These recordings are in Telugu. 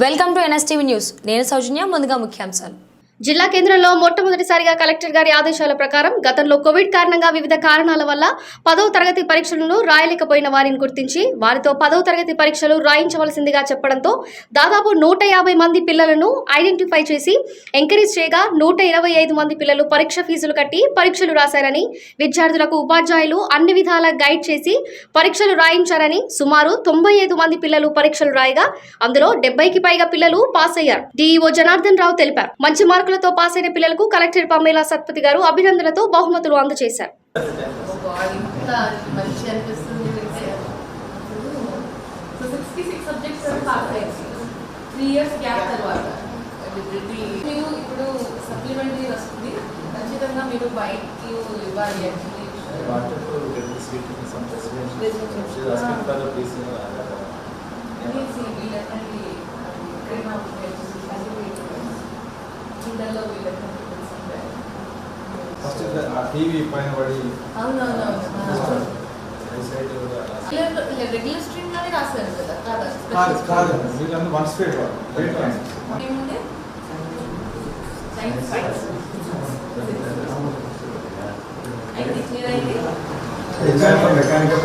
Welcome to NSTV news. నేను సౌజన్య. ముందుగా ముఖ్యాంశాలు. జిల్లా కేంద్రంలో మొట్టమొదటిసారిగా కలెక్టర్ గారి ఆదేశాల ప్రకారం గతంలో కోవిడ్ కారణంగా వివిధ కారణాల వల్ల 10వ తరగతి పరీక్షలను రాయలేకపోయిన వారిని గుర్తించి వారితో 10వ తరగతి పరీక్షలు రాయించవలసిందిగా చెప్పడంతో దాదాపు 150 మంది పిల్లలను ఐడెంటిఫై చేసి ఎంకరేజ్ చేయగా 125 మంది పిల్లలు పరీక్ష ఫీజులు కట్టి పరీక్షలు రాశారని, విద్యార్థులకు ఉపాధ్యాయులు అన్ని విధాలా గైడ్ చేసి పరీక్షలు రాయించారని, సుమారు 95 మంది పిల్లలు పరీక్షలు రాయగా అందులో 70కి పైగా పిల్లలు పాస్ అయ్యారు. DEO జనార్దన్ రావు తెలిపారు. మంచి మార్కులతో పాస్ అయిన పిల్లలకు కలెక్టర్ పమేలా సత్పతి గారు అభినందనలతో బహుమతులు అందజేశారు. ఫస్ట్ టీవీ పైన పడి రెగ్యులర్ స్ట్రీమ్ లోనే రాశారు కదా. కాదు వీళ్ళందరూ వన్ స్పీడ్ ఎగ్జాంపుల్ మెకానికల్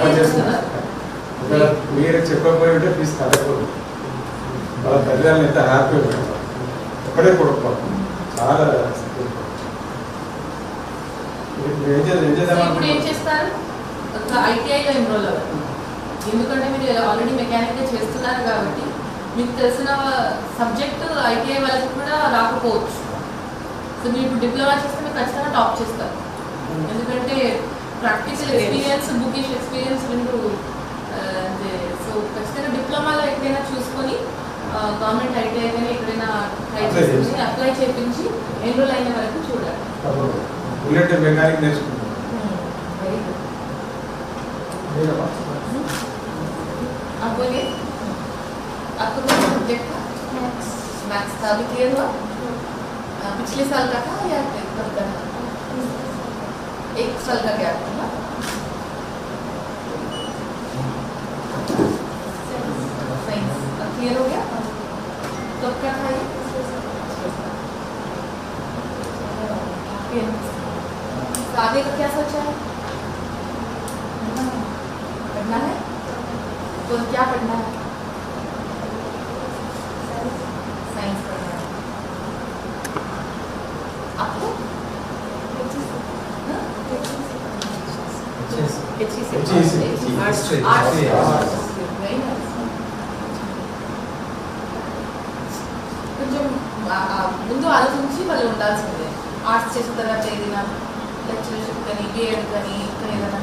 పనిచేస్తున్నారు. మీరు చెప్పకపోయి ఉంటే ప్లీజ్ కలగకూడదు. వాళ్ళ తల్లిదండ్రులు ఎంత హ్యాపీగా ఉంటారు. ఒక్కడే కొడుకు చాలా ఏం చేస్తారు, ఐటీఐలో ఎన్రోల్ అవ్వాలి. ఎందుకంటే మీరు ఆల్రెడీ మెకానిక్గా చేస్తున్నారు కాబట్టి మీకు తెలిసిన సబ్జెక్టు ఐటీఐ వాళ్ళకి కూడా రాకపోవచ్చు. సో మీరు ఇప్పుడు డిప్లొమా చేస్తే మీరు ఖచ్చితంగా టాప్ చేస్తారు. ఎందుకంటే ప్రాక్టికల్ ఎక్స్పీరియన్స్, బుకిష్ ఎక్స్పీరియన్స్ రెండు. సో ఖచ్చితంగా డిప్లొమాలో ఎక్కడైనా చూసుకొని గవర్నమెంట్ ఐటీఐ కానీ ఎక్కడైనా ట్రై చేసుకుని అప్లై చేయించి ఎన్రోల్ అయిన వరకు చూడాలి. మెకానిక్ నేర్చుకుంటాం. आप बोलिए, आपको कौन सा सब्जेक्ट था? मैथ्स था. अभी क्लियर हुआ? पिछले साल का था या कब का था? 1 साल का गैप था ना. साइंस अब क्लियर हो गया. कब क्या था ये? तो आगे का क्या सोचा है? पढ़ना है. तो क्या पढ़ना है? साइंस पढ़ना है. आपको కొంచెం ముందు ఆలోచించి వాళ్ళు ఉండాల్సిందే. ఆర్ట్స్ చేసిన తర్వాత ఏదైనా లెక్చరర్షిప్ కానీ, బిఎడ్ కానీ, ఇంకా ఏదైనా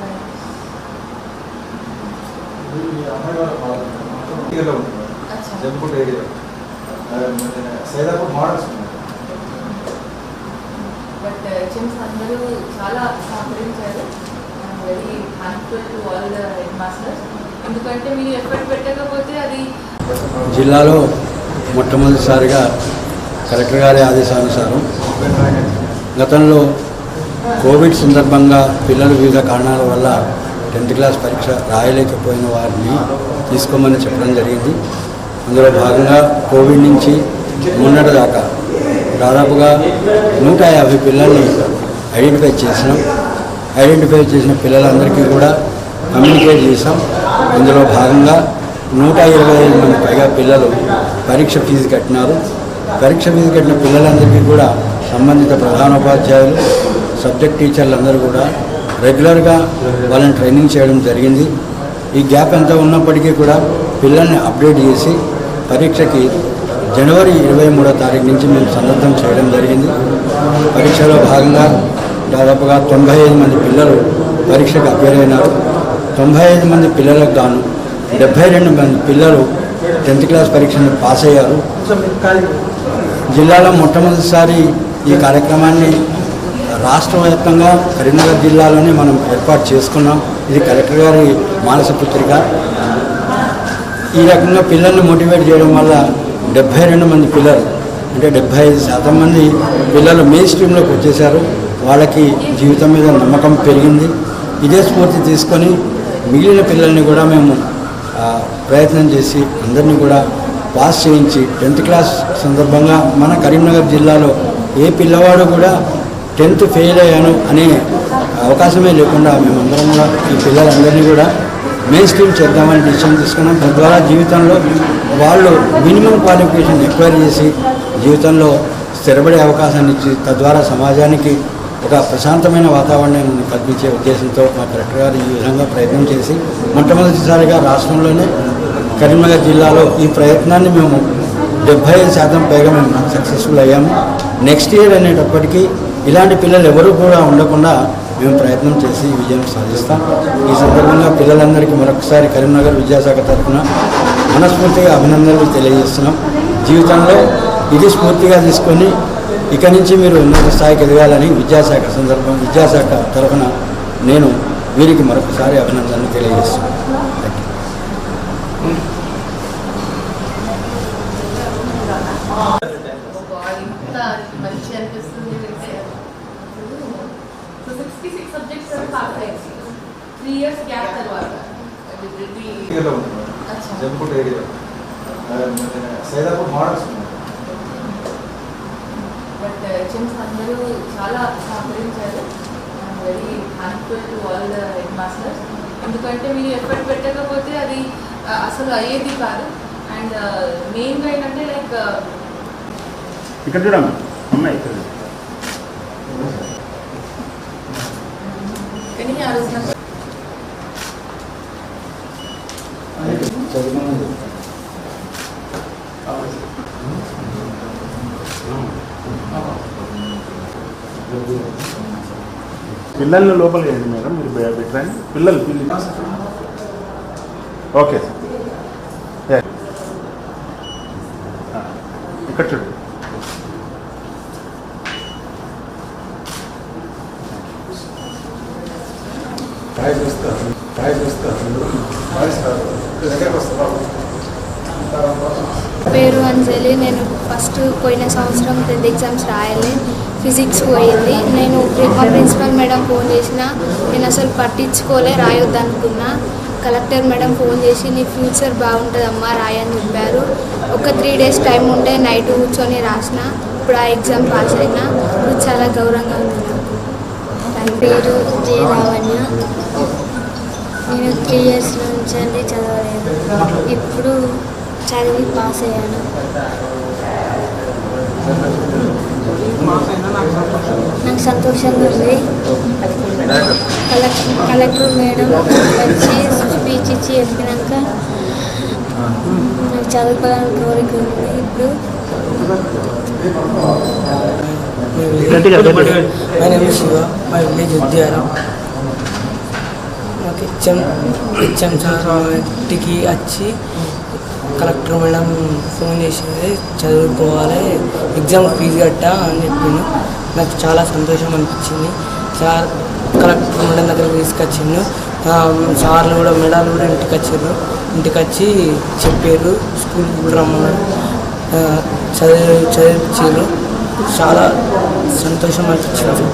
బట్ జెమ్స్ అందరూ చాలా సహకరించారు. I'm very thankful to all the headmasters. ఎందుకంటే మీరు ఎఫర్ట్ పెట్టకపోతే అది. జిల్లాలో మొట్టమొదటిసారిగా కలెక్టర్ గారి ఆదేశానుసారం గతంలో కోవిడ్ సందర్భంగా పిల్లలు వివిధ కారణాల వల్ల 10th క్లాస్ పరీక్ష రాయలేకపోయిన వారిని తీసుకోమని చెప్పడం జరిగింది. అందులో భాగంగా కోవిడ్ నుంచి మొన్నటి దాకా దాదాపుగా 150 పిల్లల్ని ఐడెంటిఫై చేసినాం. ఐడెంటిఫై చేసిన పిల్లలందరికీ కూడా కమ్యూనికేట్ చేసాం. ఇందులో భాగంగా 125 మంది పైగా పిల్లలు పరీక్ష ఫీజు కట్టినారు. పరీక్ష ఫీజు కట్టిన పిల్లలందరికీ కూడా సంబంధిత ప్రధానోపాధ్యాయులు, సబ్జెక్ట్ టీచర్లు అందరూ కూడా రెగ్యులర్గా వాళ్ళని ట్రైనింగ్ చేయడం జరిగింది. ఈ గ్యాప్ ఎంత ఉన్నప్పటికీ కూడా పిల్లల్ని అప్డేట్ చేసి పరీక్షకి జనవరి 23వ తారీఖు నుంచి మేము సన్నద్ధం చేయడం జరిగింది. పరీక్షలో భాగంగా దాదాపుగా 95 మంది పిల్లలు పరీక్షకు అపేర్ అయినారు. 95 మంది పిల్లలకు గాను 72 మంది పిల్లలు 10th క్లాస్ పరీక్షను పాస్ అయ్యారు. జిల్లాలో మొట్టమొదటిసారి ఈ కార్యక్రమాన్ని రాష్ట్ర వ్యాప్తంగా కరీంనగర్ జిల్లాలోనే మనం ఏర్పాటు చేసుకున్నాం. ఇది కలెక్టర్ గారి మానస పుత్రిక. ఈ రకంగా పిల్లల్ని మోటివేట్ చేయడం వల్ల 72 మంది పిల్లలు అంటే 75% మంది పిల్లలు మెయిన్ స్ట్రీమ్లోకి వచ్చేసారు. వాళ్ళకి జీవితం మీద నమ్మకం పెరిగింది. ఇదే స్ఫూర్తి తీసుకొని మిగిలిన పిల్లల్ని కూడా మేము ప్రయత్నం చేసి అందరినీ కూడా పాస్ చేయించి 10th క్లాస్ సందర్భంగా మన కరీంనగర్ జిల్లాలో ఏ పిల్లవాడు కూడా 10th ఫెయిల్ అయ్యాను అనే అవకాశమే లేకుండా మేమందరం కూడా ఈ పిల్లలందరినీ కూడా మెయిన్ స్ట్రీమ్ చేద్దామని డిసిషన్ తీసుకున్నాం. తద్వారా జీవితంలో వాళ్ళు మినిమం క్వాలిఫికేషన్ ఎక్వైర్ చేసి జీవితంలో స్థిరపడే అవకాశాన్ని ఇచ్చి తద్వారా సమాజానికి ఒక ప్రశాంతమైన వాతావరణాన్ని కల్పించే ఉద్దేశంతో మా కలెక్టర్ గారు ఈ విధంగా ప్రయత్నం చేసి మొట్టమొదటిసారిగా రాష్ట్రంలోనే కరీంనగర్ జిల్లాలో ఈ ప్రయత్నాన్ని మేము 75% పైగా మేము సక్సెస్ఫుల్ అయ్యాము. నెక్స్ట్ ఇయర్ అనేటప్పటికీ ఇలాంటి పిల్లలు ఎవరు కూడా ఉండకుండా మేము ప్రయత్నం చేసి విజయం సాధిస్తాం. ఈ సందర్భంగా పిల్లలందరికీ మరొకసారి కరీంనగర్ విద్యాశాఖ తరఫున మనస్ఫూర్తిగా అభినందనలు తెలియజేస్తున్నాం. జీవితంలో ఇది స్ఫూర్తిగా తీసుకొని ఇక నుంచి మీరు ఉన్నత స్థాయికి ఎదగాలని విద్యాశాఖ తరఫున నేను వీరికి మరొకసారి అభినందనలు తెలియజేస్తున్నాను. మంచి అనిపిస్తుంది. సో 66 సబ్జెక్ట్స్ పాస్ అయ్యాయి 3 years గ్యాప్ తర్వాత. జంపుట్ area Saidapur models but HMs అందరూ చాలా సహకరించారు. I'm very thankful to all the headmasters. ఎందుకంటే మీరు ఎఫర్ట్ పెట్టకపోతే అది అసలు అయ్యేది కాదు. అండ్ మెయిన్గా ఏంటంటే లైక్ ఇక్కడ చూడమ్మా అమ్మాయి ఇక్కడ కానీ ఆ రోజు పిల్లల్ని లోపలికి వేయండి మేడం, మీరు పెట్టండి. పిల్లలు ఓకే సార్. ఇక్కడ చూడండి. పేరు అంజలి. నేను ఫస్ట్ పోయిన సంవత్సరం 10th ఎగ్జామ్స్ రాయాలి. ఫిజిక్స్ పోయింది. నేను మా ప్రిన్సిపల్ మేడం ఫోన్ చేసిన, నేను అసలు పట్టించుకోలే, రాయొద్దు అనుకున్నా. కలెక్టర్ మేడం ఫోన్ చేసి నీ ఫ్యూచర్ బాగుంటుందమ్మా రాయని చెప్పారు. ఒక 3 days టైం ఉంటే నైట్ కూర్చొని రాసిన. ఇప్పుడు ఆ ఎగ్జామ్ పాస్ అయినా. ఇప్పుడు చాలా గౌరవంగా ఉంది నాకు. నా పేరు జే లావణ్య. నేను 3 years నుంచి చదవలేదు. ఇప్పుడు చదివి పాస్ అయ్యాను. నాకు సంతోషంగా ఉంది. కలెక్టర్ మేడం వచ్చి స్పీచ్ ఇచ్చి చెప్పినాక నాకు చదువుకోవాలని కోరిక ఉంది. ఇప్పుడు My name is Shiva. My village is Udyara. నాకు హెచ్ఎం సార్ ఇంటికి వచ్చి కలెక్టర్ మేడం ఫోన్ చేసింది, చదువుకోవాలి, ఎగ్జామ్ ఫీజు కట్టా అని చెప్పింది. నాకు చాలా సంతోషం అనిపించింది. సార్ కలెక్టర్ మేడం దగ్గర తీసుకొచ్చిండు. సార్లు కూడా మేడాలు కూడా ఇంటికి వచ్చి చెప్పారు, స్కూల్కి కూడా రమ్మన్నారు, చదివించారు. చాలా సంతోషం అనిపించింది.